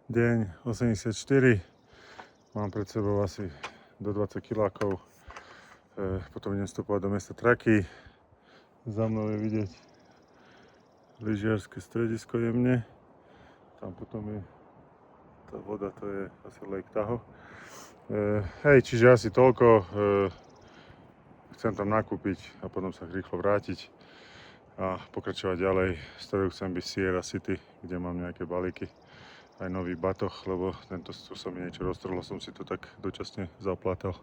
Deň 84. Mám pred sebou asi do 20 kilákov. Potom idem vstupovať do mesta Traky. Za mnou je vidieť lyžiarske stredisko jemne. Tam potom je tá voda, to je asi Lake Tahoe. Čiže asi toľko. Chcem tam nakúpiť a potom sa rýchlo vrátiť a pokračovať ďalej. Stavou chcem byť Sierra City, kde mám nejaké balíky. Aj nový batoh, lebo tento sa mi niečo roztrhlo, som si to tak dočasne zaplátal.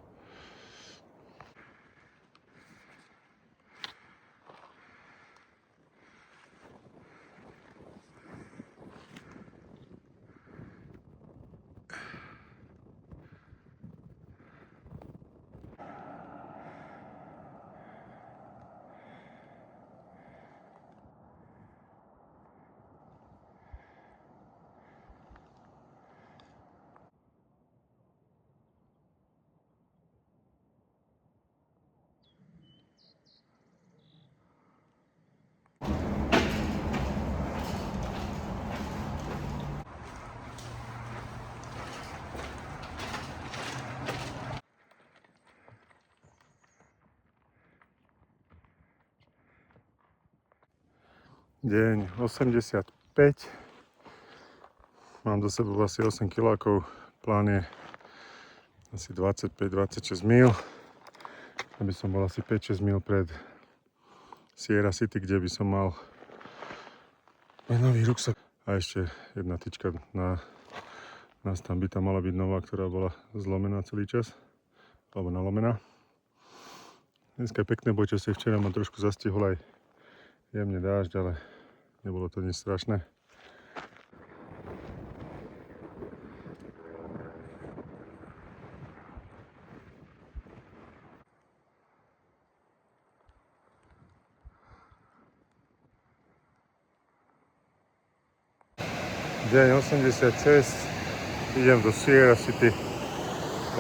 Deň 85. Mám do sebou asi 8 kilákov. Plán je asi 25-26 mil. Aby som bol asi 5-6 mil pred Sierra City, kde by som mal nový ruksak. A ešte jedna tyčka na nás tam by tam mala byť nová, ktorá bola zlomená celý čas. Alebo nalomená. Dneska je pekné počasie. Včera ma trošku zastihol aj jemne dážď, ale nebolo to nič strašné. Deň 86. Idem do Sierra City.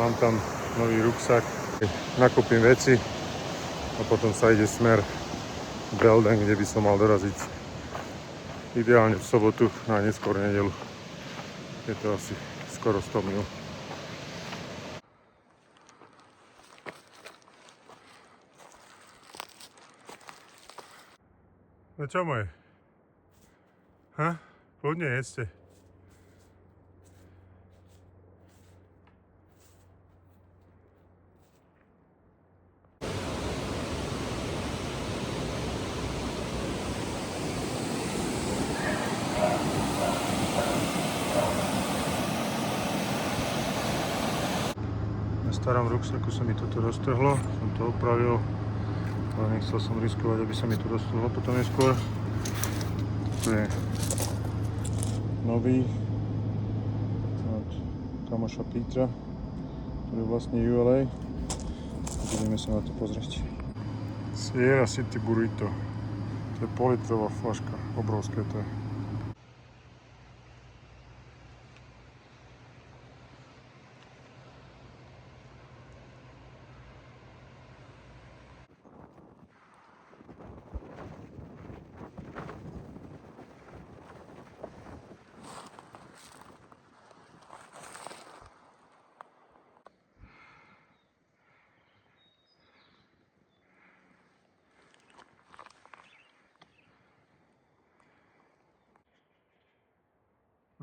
Mám tam nový ruksak. Nakúpim veci a potom sa ide smer Belden, kde by som mal doraziť ideálne v sobotu na neskôr nedeľu. Je to asi skoro 100 mil. No čo moje? Kľudne jedzte. Na starom ruksaku sa mi toto roztrhlo, som to opravil, ale nechcel som riskovať, aby sa mi to roztrhlo potom neskôr. To je nový od kamoša Petra, ktorý je vlastne ULA. Budeme sa na to pozrieť. Sierra City Burrito. To je politrová flaška, obrovské to je.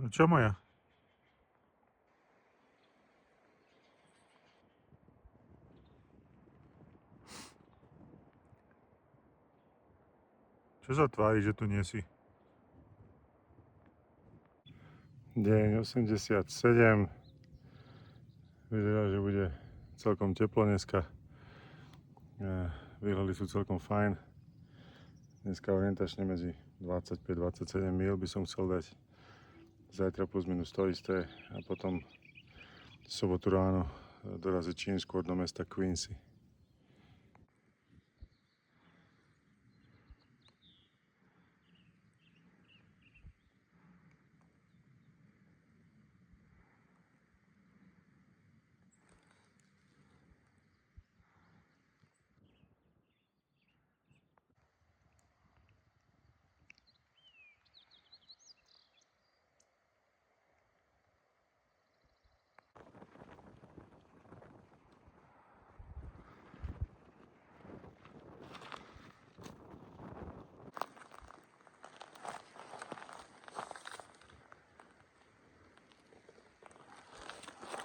No čo moja? Čo sa tvári, že tu nie si? Deň 87. Vyzerá, že bude celkom teplo dneska. Výhľady sú celkom fajn. Dneska orientačne medzi 25-27 mil by som chcel dať. Zajtra plus minus to isté a potom v sobotu ráno doraziť čím skôr do mesta Quincy.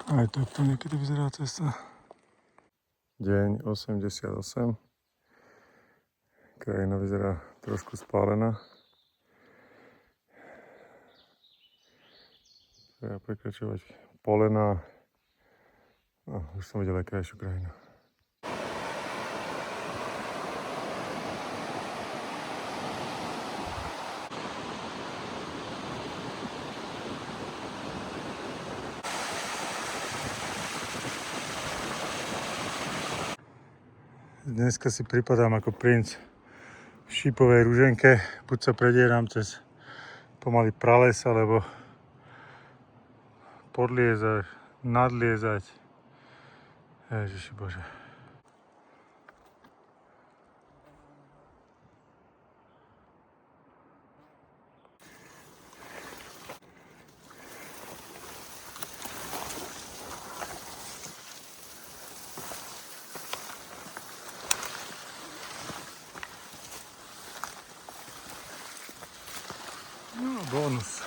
Aj takto niekedy vyzerá cesta. Deň 88. Krajina vyzerá trošku spálená. Treba prekračovať polena. No, už som videl aj krajšiu krajinu. Dneska si pripadám ako princ v šípovej ruženke. Buď sa predieram cez pomaly prales, alebo podliezať, nadliezať. Ježiši Bože. No, bonus.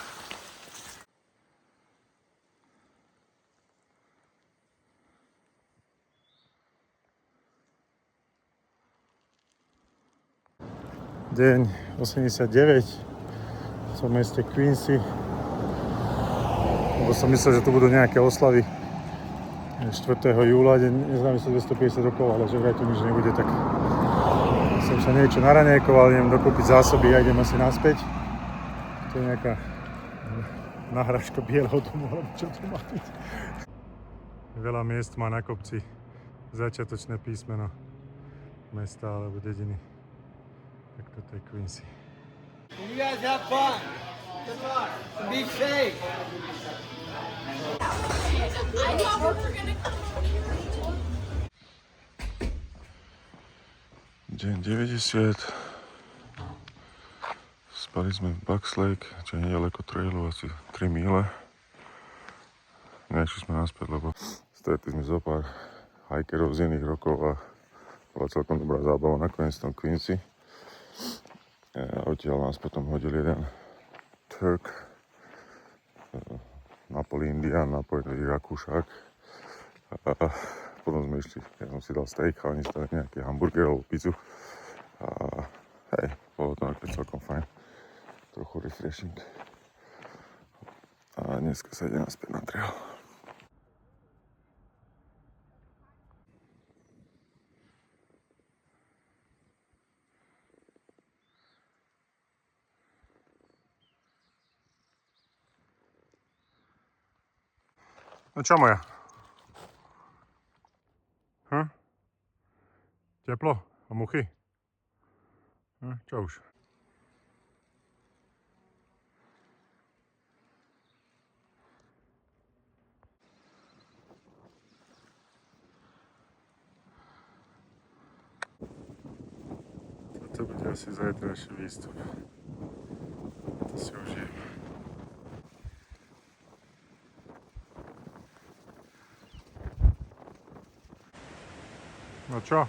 Deň 89. Som v meste Quincy. Lebo som myslel, že tu budú nejaké oslavy 4. júla, deň neznámy sa 250 rokov, ale že vraj tu nič nebude, tak som sa niečo naraňajkoval, idem dokúpiť zásoby a idem asi naspäť. To je nejaká nahrážka bieleho domu, alebo čo to má byť. Veľa miest má na kopci začiatočné písmeno mesta alebo dediny. Tak toto je Quincy. You guys have fun. Good luck. Be safe. I thought we were gonna come. Deň 90. Spali sme v Bucks Lake, čo je nedaleko trailu, asi 3 míle. Nešli sme naspäť, lebo stretli sme zo pár hikerov z iných rokov a bola celkom dobrá zábava nakoniec v tom Quincy. A odtiaľ nás potom hodil jeden Turk, napoli Indian, napoli Rakúšák. A potom sme išli, ja som si dal steak a oni si dali nejaký hamburgerovú pizzu. A hej, bolo to nakoniec celkom fajn. Trochu refreshing. A dneska sa ide naspäť na trail. No čo moja? Teplo? A muchy? Čo už? Toto bude asi zajtrajší výstup. To si užijem. No čo?